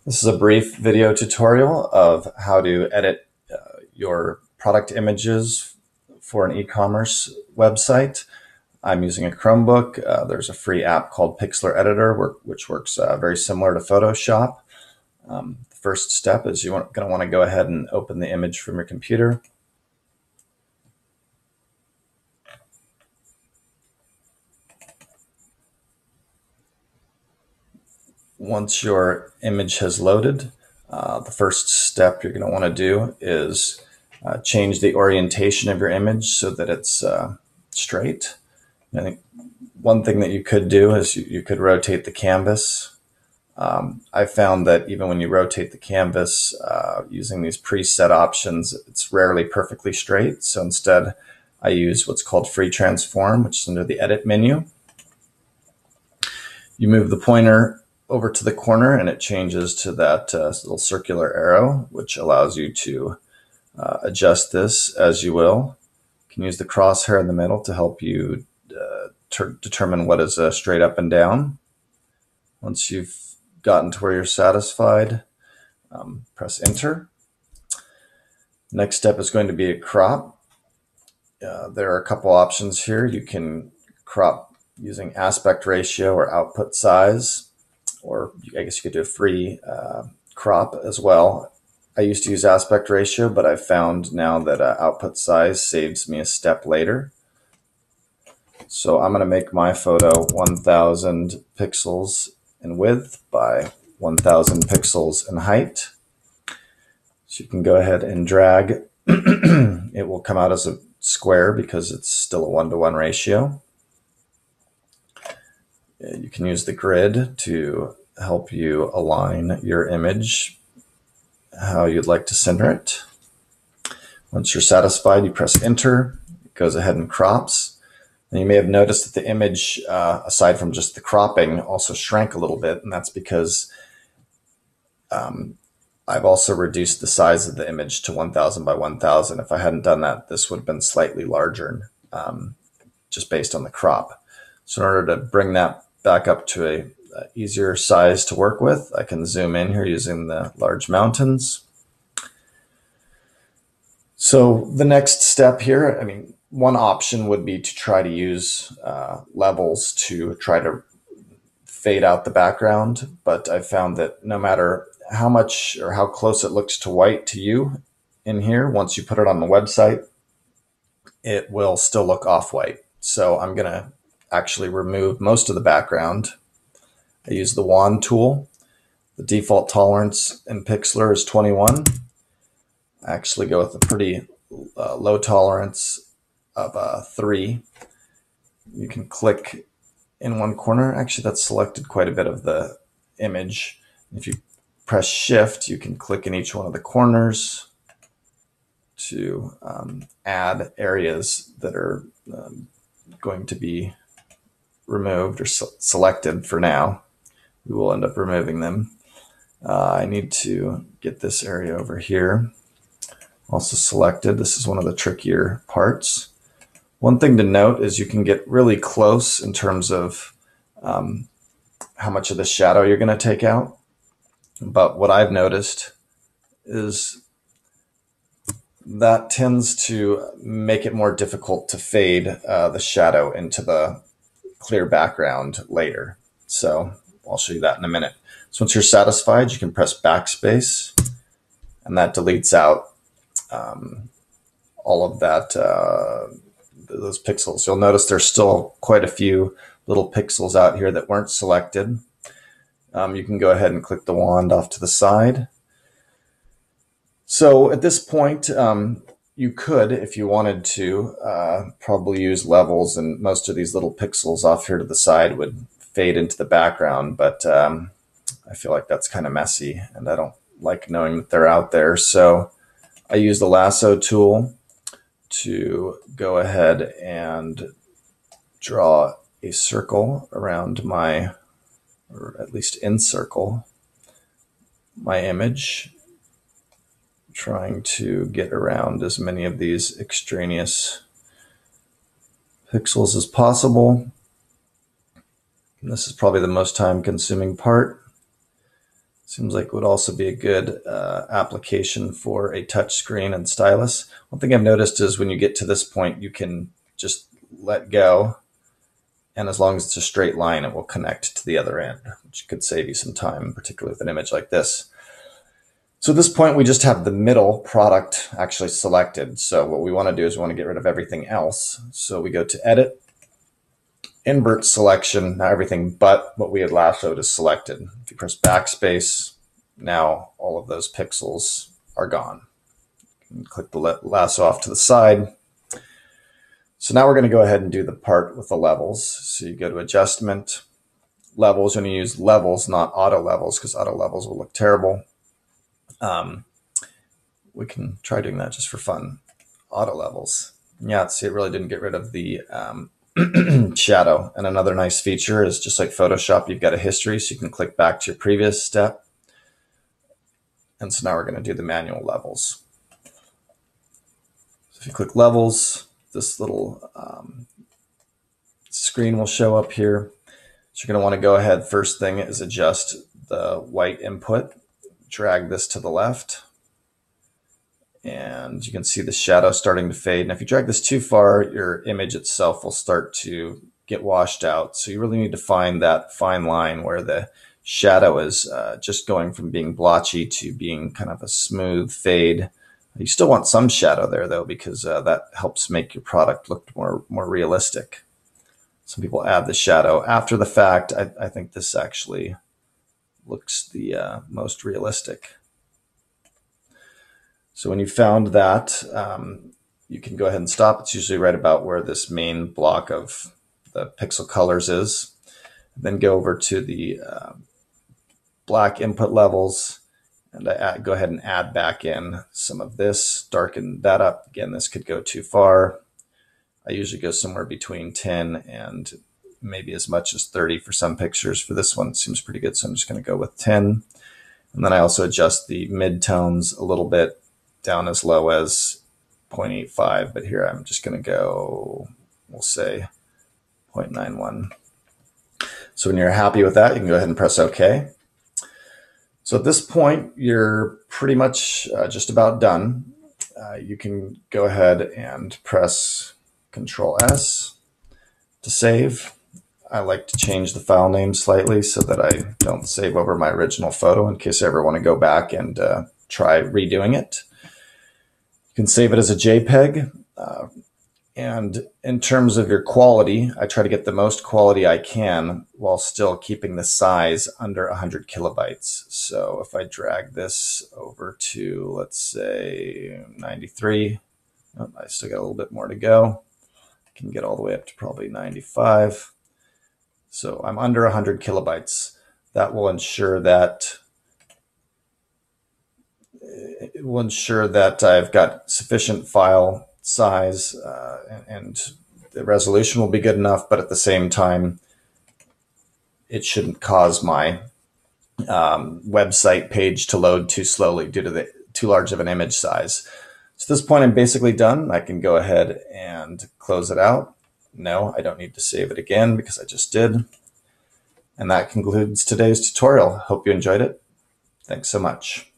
This is a brief video tutorial of how to edit your product images for an e-commerce website. I'm using a Chromebook. There's a free app called Pixlr Editor, which works very similar to Photoshop. The first step is you're going to want to go ahead and open the image from your computer. Once your image has loaded, the first step you're going to want to do is change the orientation of your image so that it's straight. I think one thing that you could do is you could rotate the canvas. I found that even when you rotate the canvas using these preset options, it's rarely perfectly straight. So instead, I use what's called free transform, which is under the edit menu. You move the pointer over to the corner and it changes to that little circular arrow, which allows you to adjust this as you will. You can use the crosshair in the middle to help you determine what is straight up and down. Once you've gotten to where you're satisfied, press enter. Next step is going to be a crop. There are a couple options here. You can crop using aspect ratio or output size, or I guess you could do a free crop as well. I used to use aspect ratio, but I found now that output size saves me a step later. So I'm going to make my photo 1000 pixels in width by 1000 pixels in height. So you can go ahead and drag. It will come out as a square because it's still a 1-to-1 ratio. You can use the grid to help you align your image how you'd like to center it. Once you're satisfied, you press enter. It goes ahead and crops. And you may have noticed that the image, aside from just the cropping, also shrank a little bit, and that's because I've also reduced the size of the image to 1000 by 1000. If I hadn't done that, this would have been slightly larger, just based on the crop. So in order to bring that back up to a easier size to work with, I can zoom in here using the large mountains. So the next step here, one option would be to try to use levels to try to fade out the background, but I found that no matter how much or how close it looks to white to you in here, once you put it on the website, it will still look off-white. So I'm going to actually remove most of the background. I use the wand tool. The default tolerance in Pixlr is 21. I actually go with a pretty low tolerance of 3. You can click in one corner. Actually, that's selected quite a bit of the image. If you press shift, you can click in each one of the corners to add areas that are going to be removed or selected for now. We will end up removing them. I need to get this area over here also selected. This is one of the trickier parts. One thing to note is you can get really close in terms of how much of the shadow you're going to take out. But what I've noticed is that tends to make it more difficult to fade the shadow into the clear background later. So I'll show you that in a minute. So once you're satisfied, you can press backspace, and that deletes out all of that, those pixels. You'll notice there's still quite a few little pixels out here that weren't selected. You can go ahead and click the wand off to the side. So at this point, you could, if you wanted to, probably use levels, and most of these little pixels off here to the side would fade into the background, but I feel like that's kind of messy, and I don't like knowing that they're out there. So I use the lasso tool to go ahead and draw a circle around my, or at least encircle my image, trying to get around as many of these extraneous pixels as possible. And this is probably the most time-consuming part. Seems like it would also be a good application for a touch screen and stylus. One thing I've noticed is when you get to this point, you can just let go. And as long as it's a straight line, it will connect to the other end, which could save you some time, particularly with an image like this. So at this point, we just have the middle product actually selected. So what we want to do is we want to get rid of everything else. So we go to Edit, Invert Selection. Now everything but what we had lassoed is selected. If you press Backspace, now all of those pixels are gone. And click the lasso off to the side. So now we're going to go ahead and do the part with the levels. So you go to Adjustment, Levels. You're going to use levels, not auto levels, because auto levels will look terrible. We can try doing that just for fun. Auto levels. Yeah, see, it really didn't get rid of the shadow. And another nice feature is just like Photoshop, you've got a history, so you can click back to your previous step. And so now we're going to do the manual levels. So if you click levels, this little screen will show up here. So you're going to want to go ahead. First thing is adjust the white input. Drag this to the left. And you can see the shadow starting to fade. And if you drag this too far, your image itself will start to get washed out. So you really need to find that fine line where the shadow is just going from being blotchy to being kind of a smooth fade. You still want some shadow there, though, because that helps make your product look more realistic. Some people add the shadow after the fact. I think this actually looks the most realistic. So when you found that, you can go ahead and stop. It's usually right about where this main block of the pixel colors is. Then go over to the black input levels, and go ahead and add back in some of this, darken that up. Again, this could go too far. I usually go somewhere between 10 and maybe as much as 30 for some pictures. For this one, it seems pretty good, so I'm just going to go with 10. And then I also adjust the mid-tones a little bit, down as low as 0.85, but here I'm just going to go, we'll say 0.91. So when you're happy with that, you can go ahead and press OK. So at this point, you're pretty much just about done. You can go ahead and press Control S to save. I like to change the file name slightly so that I don't save over my original photo in case I ever want to go back and try redoing it. You can save it as a JPEG. And in terms of your quality, I try to get the most quality I can while still keeping the size under 100 kilobytes. So if I drag this over to, let's say, 93, I still got a little bit more to go. I can get all the way up to probably 95. So I'm under 100 kilobytes. That will ensure that I've got sufficient file size and the resolution will be good enough, but at the same time, it shouldn't cause my website page to load too slowly due to the too large of an image size. So at this point, I'm basically done. I can go ahead and close it out. No, I don't need to save it again because I just did. And that concludes today's tutorial. Hope you enjoyed it. Thanks so much.